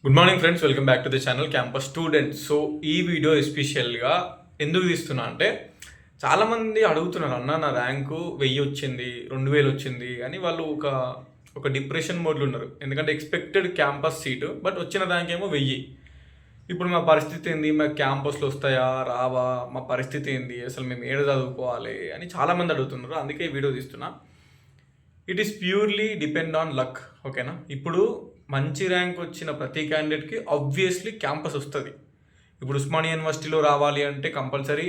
Good morning friends, welcome back to the channel campus students. So ఈ video ఎస్పెషల్గా ఎందుకు తీస్తున్నా అంటే చాలామంది అడుగుతున్నారు, అన్న నా ర్యాంకు 1000 వచ్చింది, 2000 వచ్చింది అని వాళ్ళు ఒక డిప్రెషన్ మోడ్లో ఉన్నారు. ఎందుకంటే ఎక్స్పెక్టెడ్ క్యాంపస్ సీటు, బట్ వచ్చిన ర్యాంక్ ఏమో 1000. ఇప్పుడు మా పరిస్థితి ఏంది, మా క్యాంపస్లో వస్తాయా రావా, మా పరిస్థితి ఏంది, అసలు మేము ఏడ చదువుకోవాలి అని చాలామంది అడుగుతున్నారు. అందుకే ఈ వీడియో తీస్తున్నా. It is purely depend on luck. ఓకేనా? ఇప్పుడు మంచి ర్యాంక్ వచ్చిన ప్రతి క్యాండిడేట్కి ఆబ్వియస్లీ క్యాంపస్ వస్తుంది. ఇప్పుడు ఉస్మానియా యూనివర్సిటీలో రావాలి అంటే కంపల్సరీ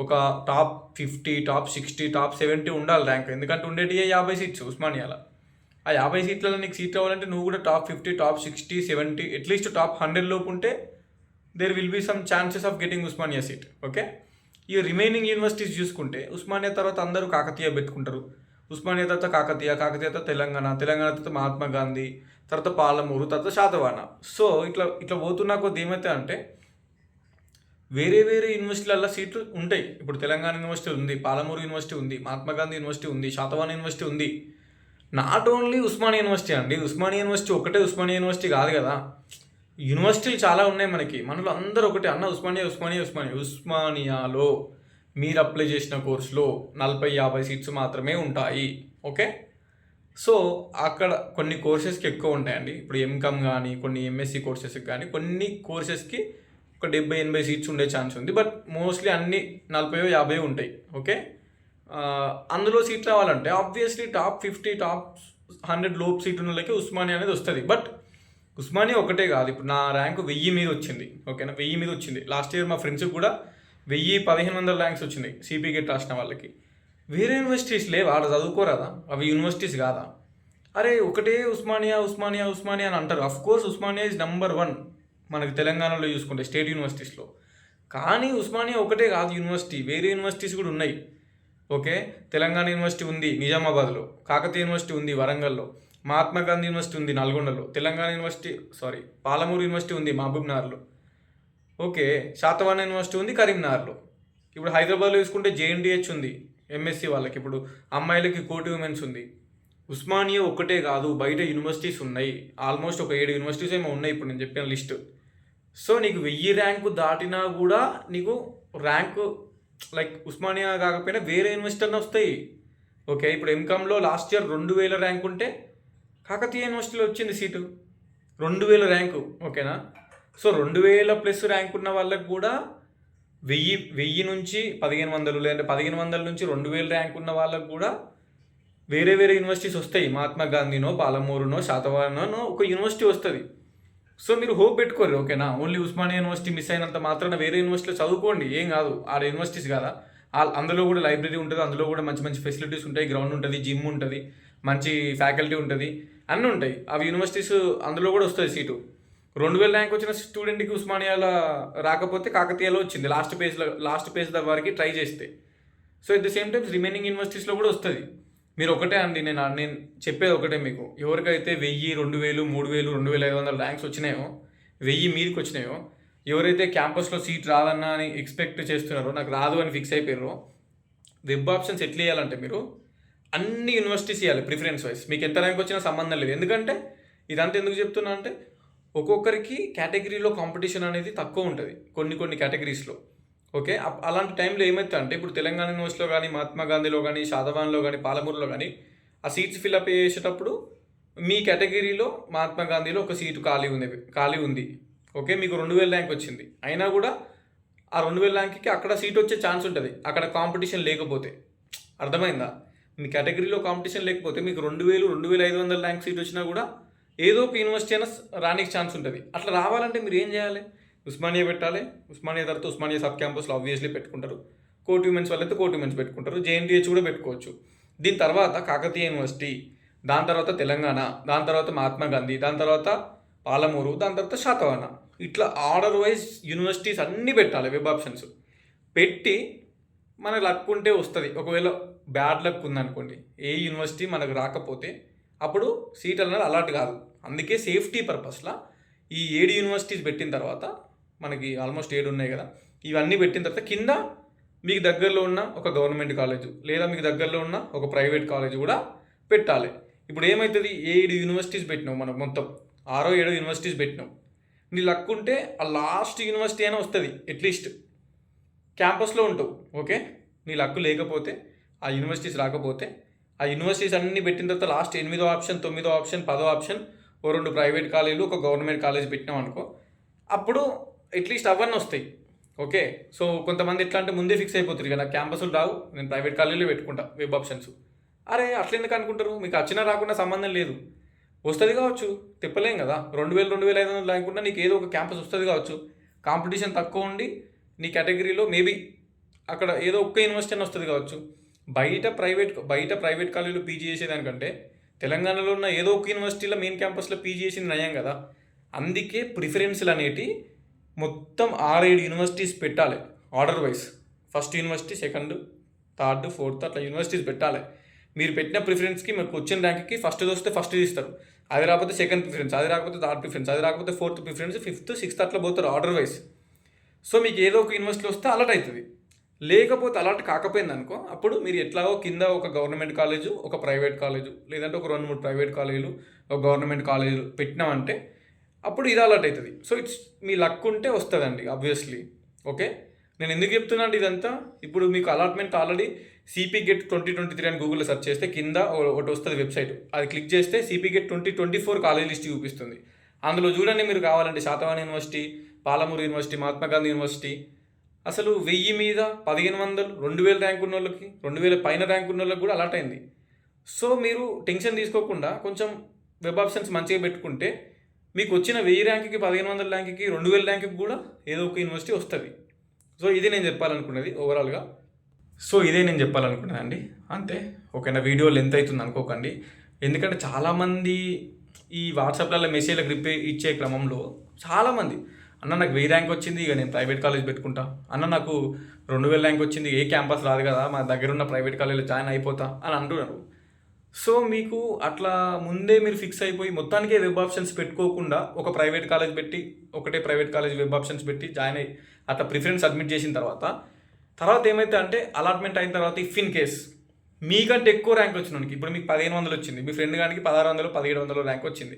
ఒక టాప్ 50, టాప్ 60, టాప్ 70 ఉండాలి ర్యాంక్. ఎందుకంటే ఉండేటి 50 సీట్స్ ఉస్మానియాలో. ఆ 50 సీట్లలో నీకు సీట్ రావాలంటే నువ్వు కూడా టాప్ 50, టాప్ 60, 70, అట్లీస్ట్ టాప్ 100 లోపు ఉంటే there will be some chances of getting Osmania seat. Okay, ఈ రిమైనింగ్ యూనివర్సిటీస్ చూసుకుంటే ఉస్మానియా తర్వాత అందరూ కాకతీయ పెట్టుకుంటారు, ఉస్మానియా తర్వాత కాకతీయ తర్వాత తెలంగాణ తర్వాత మహాత్మా గాంధీ, తర్వాత పాలమూరు, తర్వాత శాతవాహన. సో ఇట్లా పోతున్నా కొద్ది ఏమైతే అంటే వేరే యూనివర్సిటీలలో సీట్లు ఉంటాయి. ఇప్పుడు తెలంగాణ యూనివర్సిటీ ఉంది, పాలమూరు యూనివర్సిటీ ఉంది, మహాత్మా గాంధీ యూనివర్సిటీ ఉంది, శాతవాహన యూనివర్సిటీ ఉంది. నాట్ ఓన్లీ ఉస్మానియా యూనివర్సిటీ అండి. ఉస్మానియా యూనివర్సిటీ ఒకటే ఉస్మానియా యూనివర్సిటీ కాదు కదా, యూనివర్సిటీలు చాలా ఉన్నాయి మనకి. మనలో అందరూ ఒకటే, అన్న ఉస్మానియాలో మీరు అప్లై చేసిన కోర్సులో 40-50 సీట్స్ మాత్రమే ఉంటాయి. ఓకే, సో అక్కడ కొన్ని కోర్సెస్కి ఎక్కువ ఉంటాయండి. ఇప్పుడు ఎంకామ్ కానీ, కొన్ని ఎంఎస్సి కోర్సెస్కి కానీ, కొన్ని కోర్సెస్కి ఒక 70-80 సీట్స్ ఉండే ఛాన్స్ ఉంది. బట్ మోస్ట్లీ అన్ని 40-50 ఉంటాయి. ఓకే, అందులో సీట్ రావాలంటే ఆబ్వియస్లీ టాప్ 50, టాప్ 100 లోపు సీట్ ఉన్న వాళ్ళకి ఉస్మానియా అనేది వస్తుంది. బట్ ఉస్మానియా ఒకటే కాదు. ఇప్పుడు నా ర్యాంకు 1000 మీద వచ్చింది. ఓకేనా, 1000 మీద వచ్చింది. లాస్ట్ ఇయర్ మా ఫ్రెండ్స్కి కూడా 1000-1500 ర్యాంక్స్ వచ్చినాయి సిపీ గెట్ రాసిన వాళ్ళకి. వేరే యూనివర్సిటీస్ లేవు, ఆడ చదువుకోరాదా? అవి యూనివర్సిటీస్ కాదా? అరే ఒకటే ఉస్మానియా అని అంటారు. Of course Osmania is number 1 మనకి తెలంగాణలో చూసుకుంటే స్టేట్ యూనివర్సిటీస్లో. కానీ ఉస్మానియా ఒకటే కాదు యూనివర్సిటీ, వేరే యూనివర్సిటీస్ కూడా ఉన్నాయి. ఓకే, తెలంగాణ యూనివర్సిటీ ఉంది నిజామాబాద్లో, కాకతీయ యూనివర్సిటీ ఉంది వరంగల్లో, మహాత్మా గాంధీ యూనివర్సిటీ ఉంది నల్గొండలో, పాలమూరు యూనివర్సిటీ ఉంది మహబూబ్నగర్లో. ఓకే, శాతవాహన యూనివర్సిటీ ఉంది కరీంనగర్లో. ఇప్పుడు హైదరాబాద్లో చూసుకుంటే జేఎన్టీహెచ్ ఉంది ఎంఎస్సి వాళ్ళకి. ఇప్పుడు అమ్మాయిలకి కోటి ఉమెన్స్ ఉంది. ఉస్మానియా ఒక్కటే కాదు, బయట యూనివర్సిటీస్ ఉన్నాయి. ఆల్మోస్ట్ ఒక 7 యూనివర్సిటీస్ ఏమో ఉన్నాయి ఇప్పుడు నేను చెప్పిన లిస్ట్. సో నీకు 1000 ర్యాంకు దాటినా కూడా నీకు ర్యాంకు లైక్ ఉస్మానియా కాకపోయినా వేరే యూనివర్సిటీలు వస్తాయి. ఓకే, ఇప్పుడు ఎంకామ్లో లాస్ట్ ఇయర్ 2000 ర్యాంక్ ఉంటే కాకతీయ యూనివర్సిటీలో వచ్చింది సీటు, 2000 ర్యాంకు. ఓకేనా, సో 2000 ప్లస్ ర్యాంక్ ఉన్న వాళ్ళకి కూడా 1000 నుంచి 1500, లేదంటే 1500 నుంచి 2000 ర్యాంక్ ఉన్న వాళ్ళకు కూడా వేరే యూనివర్సిటీస్ వస్తాయి. మహాత్మా గాంధీనో, పాలమూరునో, శాతవాహనో ఒక యూనివర్సిటీ వస్తుంది. సో మీరు హోప్ పెట్టుకోరు. ఓకేనా, ఓన్లీ ఉస్మానియా యూనివర్సిటీ మిస్ అయినంత మాత్రాన వేరే యూనివర్సిటీలో చదువుకోండి, ఏం కాదు. ఆడ యూనివర్సిటీస్ కదా, అందులో కూడా లైబ్రరీ ఉంటుంది, అందులో కూడా మంచి ఫెసిలిటీస్ ఉంటాయి, గ్రౌండ్ ఉంటుంది, జిమ్ ఉంటుంది, మంచి ఫ్యాకల్టీ ఉంటుంది, అన్నీ ఉంటాయి. అవి యూనివర్సిటీస్ అందులో కూడా వస్తుంది సీటు. 2000 ర్యాంక్ వచ్చిన స్టూడెంట్కి ఉస్మానియాలో రాకపోతే కాకతీయలో వచ్చింది లాస్ట్ పేజ్ వరకు ట్రై చేస్తే. So at the same times remaining యూనివర్సిటీస్లో కూడా వస్తుంది. మీరు ఒకటే అండి, నేను చెప్పేది ఒకటే మీకు. ఎవరికైతే 1000, 2000, 3000, 2500 ర్యాంక్స్ వచ్చినాయో, 1000 మీదకి వచ్చినాయో, ఎవరైతే క్యాంపస్లో సీట్ రాదన్నా అని ఎక్స్పెక్ట్ చేస్తున్నారో, నాకు రాదు అని ఫిక్స్ అయిపోయారో, వెబ్ ఆప్షన్స్ ఎట్లా ఇవ్వాలంటే మీరు అన్ని యూనివర్సిటీస్ ఇవ్వాలి ప్రిఫరెన్స్ వైజ్. మీకు ఎంత ర్యాంక్ వచ్చినా సంబంధం లేదు. ఎందుకంటే ఇదంతా ఎందుకు చెప్తున్నా అంటే ఒక్కొక్కరికి కేటగిరీలో కాంపిటీషన్ అనేది తక్కువ ఉంటుంది కొన్ని కేటగిరీస్లో. ఓకే, అలాంటి టైంలో ఏమవుతుంది అంటే ఇప్పుడు తెలంగాణ యూనివర్సిటీలో కానీ, మహాత్మా గాంధీలో కానీ, శాతవాహన్లో కానీ, పాలమూరులో కానీ ఆ సీట్స్ ఫిల్అప్ చేసేటప్పుడు మీ కేటగిరీలో మహాత్మా గాంధీలో ఒక సీటు ఖాళీ ఉంది. ఓకే, మీకు 2000 ర్యాంక్ వచ్చింది, అయినా కూడా ఆ 2000 ర్యాంక్కి అక్కడ సీట్ వచ్చే ఛాన్స్ ఉంటుంది, అక్కడ కాంపిటీషన్ లేకపోతే. అర్థమైందా? మీ కేటగిరీలో కాంపిటీషన్ లేకపోతే మీకు 2000, 2500 ర్యాంక్ సీట్ వచ్చినా కూడా ఏదో ఒక యూనివర్సిటీ అయినా రానికి ఛాన్స్ ఉంటుంది. అట్లా రావాలంటే మీరు ఏం చేయాలి? ఉస్మానియా పెట్టాలి. ఉస్మానియా తర్వాత ఉస్మానియా సబ్ క్యాంపస్లో ఆబ్వియస్లీ పెట్టుకుంటారు. కోటి ఉమెన్స్ వాళ్ళైతే కోటి ఉమెన్స్ పెట్టుకుంటారు. జేఎన్టీహెచ్ కూడా పెట్టుకోవచ్చు. దీని తర్వాత కాకతీయ యూనివర్సిటీ, దాని తర్వాత తెలంగాణ, దాని తర్వాత మహాత్మా గాంధీ, దాని తర్వాత పాలమూరు, దాని తర్వాత శాతవాహన. ఇట్లా ఆర్డర్ వైజ్ యూనివర్సిటీస్ అన్నీ పెట్టాలి వెబ్ ఆప్షన్స్ పెట్టి. మనకు లక్ ఉంటే వస్తుంది. ఒకవేళ బ్యాడ్ లక్ ఉందనుకోండి, ఏ యూనివర్సిటీ మనకు రాకపోతే అప్పుడు సీట్ అనేది అలాట్ కాదు. అందుకే సేఫ్టీ పర్పస్లా ఈ 7 యూనివర్సిటీస్ పెట్టిన తర్వాత, మనకి ఆల్మోస్ట్ 7 ఉన్నాయి కదా, ఇవన్నీ పెట్టిన తర్వాత కింద మీకు దగ్గరలో ఉన్న ఒక గవర్నమెంట్ కాలేజ్ లేదా మీకు దగ్గరలో ఉన్న ఒక ప్రైవేట్ కాలేజ్ కూడా పెట్టాలి. ఇప్పుడు ఏమవుతుంది, 7 యూనివర్సిటీస్ పెట్టినాం మనం, మొత్తం 6-7 యూనివర్సిటీస్ పెట్టినాం. నీ లక్ ఉంటే ఆ లాస్ట్ యూనివర్సిటీ అయినా వస్తుంది, అట్లీస్ట్ క్యాంపస్లో ఉంటావు. ఓకే, నీ లక్ లేకపోతే ఆ యూనివర్సిటీస్ రాకపోతే ఆ యూనివర్సిటీస్ అన్నీ పెట్టిన తర్వాత లాస్ట్ 8వ ఆప్షన్ 9వ ఆప్షన్ 10వ ఆప్షన్ ఓ 2 ప్రైవేట్ కాలేజీలు ఒక గవర్నమెంట్ కాలేజ్ పెట్టినాం అనుకో, అప్పుడు అట్లీస్ట్ అవన్నీ వస్తాయి. ఓకే, సో కొంతమంది ఎట్లా అంటే ముందే ఫిక్స్ అయిపోతారు, ఇక నాకు క్యాంపస్లు రావు, నేను ప్రైవేట్ కాలేజీలో పెట్టుకుంటా వెబ్ ఆప్షన్స్. అరే అట్లా ఎందుకు అనుకుంటారు? మీకు వచ్చినా రాకుండా సంబంధం లేదు, వస్తుంది కావచ్చు, తిప్పలేం కదా. 2000 2500 లేకుండా నీకు ఏదో ఒక క్యాంపస్ వస్తుంది కావచ్చు. కాంపిటీషన్ తక్కువ ఉండి నీ కేటగిరీలో మేబీ అక్కడ ఏదో ఒక్క యూనివర్సిటీ అని వస్తుంది కావచ్చు. బయట ప్రైవేట్ కాలేజీలో పీజీ చేసేదానికంటే తెలంగాణలో ఉన్న ఏదో ఒక యూనివర్సిటీలో మెయిన్ క్యాంపస్లో పీజీ చేసింది నయం కదా. అందుకే ప్రిఫరెన్స్లు అనేటి మొత్తం 6-7 యూనివర్సిటీస్ పెట్టాలి order wise. First university, second, third, fourth అట్లా యూనివర్సిటీస్ పెట్టాలి. మీరు పెట్టిన ప్రిఫరెన్స్కి మీకు వచ్చిన ర్యాంక్కి ఫస్ట్ వస్తే ఫస్ట్ ఇస్తారు, అది రాకపోతే సెకండ్ ప్రిఫరెన్స్, అది రాకపోతే థర్డ్ ప్రిఫరెన్స్, అది రాకపోతే ఫోర్త్ ప్రిఫరెన్స్, ఫిఫ్త్, సిక్స్త్ అట్లా పోతారు ఆర్డర్ వైజ్. సో మీకు ఏదో ఒక యూనివర్సిటీ వస్తే అలర్ట్ అవుతుంది. లేకపోతే అలర్ట్ కాకపోయింది అనుకో, అప్పుడు మీరు ఎట్లాగో కింద ఒక గవర్నమెంట్ కాలేజు, ఒక ప్రైవేట్ కాలేజు, లేదంటే ఒక 2-3 ప్రైవేట్ కాలేజీలు, ఒక గవర్నమెంట్ కాలేజీలు పెట్టినామంటే అప్పుడు ఇది అలర్ట్ అవుతుంది. సో ఇట్స్ మీ లక్ ఉంటే వస్తుందండి ఆబ్వియస్లీ. ఓకే, నేను ఎందుకు చెప్తున్నా అంటే ఇదంతా, ఇప్పుడు మీకు అలాట్మెంట్ ఆల్రెడీ సిపి గెట్ 2023 అని గూగుల్లో సెర్చ్ చేస్తే కింద ఒకటి వస్తుంది వెబ్సైట్, అది క్లిక్ చేస్తే సిపి గెట్ 2024 కాలేజ్ లిస్ట్ చూపిస్తుంది. అందులో చూడండి, మీరు కావాలంటే Satavahana university, Palamuru university, Mahatma Gandhi university, అసలు 1000 మీద 1500, 2000 ర్యాంక్ ఉన్న వాళ్ళకి, 2000 పైన ర్యాంక్ ఉన్న వాళ్ళకి కూడా అలాట్ అయింది. సో మీరు టెన్షన్ తీసుకోకుండా కొంచెం వెబ్ ఆప్షన్స్ మంచిగా పెట్టుకుంటే మీకు వచ్చిన 1000 ర్యాంక్కి, 1500 ర్యాంక్కి, 2000 ర్యాంక్కి కూడా ఏదో ఒక యూనివర్సిటీ వస్తుంది. సో ఇది నేను చెప్పాలనుకున్నది ఓవరాల్గా. సో ఇదే నేను చెప్పాలనుకున్నానండి, అంతే. ఓకేనా, వీడియో లెంత్ అవుతుంది అనుకోకండి, ఎందుకంటే చాలామంది ఈ వాట్సాప్లలో మెసేజ్లకు రిప్లై ఇచ్చే క్రమంలో చాలామంది, అన్న నాకు 1000 ర్యాంక్ వచ్చింది, ఇక నేను ప్రైవేట్ కాలేజ్ పెట్టుకుంటా, అన్న నాకు 2000 ర్యాంక్ వచ్చింది, ఏ క్యాంపస్ రాదు కదా, మా దగ్గర ఉన్న ప్రైవేట్ కాలేజీలో జాయిన్ అయిపోతా అని అంటున్నారు. సో మీకు అట్లా ముందే మీరు ఫిక్స్ అయిపోయి మొత్తానికే వెబ్ ఆప్షన్స్ పెట్టుకోకుండా ఒక ప్రైవేట్ కాలేజ్ పెట్టి, ఒకటే ప్రైవేట్ కాలేజ్ వెబ్ ఆప్షన్స్ పెట్టి జాయిన్ అయ్యి అట్లా ప్రిఫరెన్స్ సబ్మిట్ చేసిన తర్వాత ఏమైతే అంటే అలాట్మెంట్ అయిన తర్వాత ఇఫ్ ఇన్ కేస్ మీకంటే ఎక్కువ ర్యాంక్ వచ్చినానికి, ఇప్పుడు మీకు 1500 వచ్చింది, మీ ఫ్రెండ్ గానికి 1600, 1700 ర్యాంక్ వచ్చింది,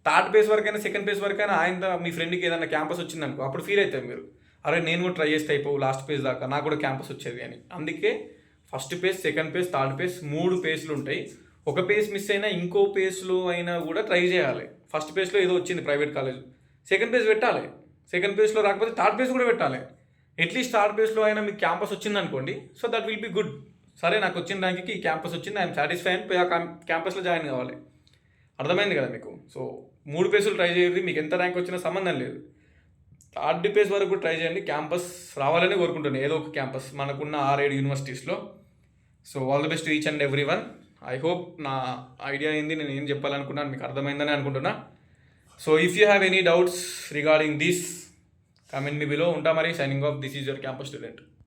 థర్డ్ పేస్ వరకైనా సెకండ్ పేస్ వరకైనా ఆయన మీ ఫ్రెండ్కి ఏదైనా క్యాంపస్ వచ్చింది అనుకో, అప్పుడు ఫీల్ అవుతారు మీరు, అరే నేను కూడా ట్రై చేస్తే అయిపోవు లాస్ట్ పేజ్ దాకా, నాకు కూడా క్యాంపస్ వచ్చేది అని. అందుకే first page, second page, third page 3 పేజ్లు ఉంటాయి. ఒక పేజ్ మిస్ అయినా ఇంకో పేజ్లో అయినా కూడా ట్రై చేయాలి. ఫస్ట్ పేజ్లో ఏదో వచ్చింది ప్రైవేట్ కాలేజ్, సెకండ్ పేజ్ పెట్టాలి, సెకండ్ పేజ్లో రాకపోతే థర్డ్ పేజ్ కూడా పెట్టాలి. అట్లీస్ట్ థర్డ్ పేజ్లో అయినా మీకు క్యాంపస్ వచ్చింది అనుకోండి, so that will be good. సరే నాకు వచ్చిన ర్యాంక్కి ఈ క్యాంపస్ వచ్చింది, ఐఎమ్ సాటిస్ఫై అని ఆ క్యాంపస్లో జాయిన్ కావాలి. అర్థమైంది కదా మీకు? సో 3 పేజీలు ట్రై చేయండి, మీకు ఎంత ర్యాంక్ వచ్చినా సంబంధం లేదు. థర్డ్ పేజ్ వరకు కూడా ట్రై చేయండి, క్యాంపస్ రావాలని కోరుకుంటున్నాను, ఏదో ఒక క్యాంపస్ మనకున్న 6-7 యూనివర్సిటీస్లో. So all the best each and every one. I hope నా ఐడియా ఏంది, నేను ఏం చెప్పాలనుకున్నాను మీకు అర్థమైందని అనుకుంటున్నా. So if you have any doubts regarding this, comment me below. ఉంటా మరి, signing off. This is your campus student.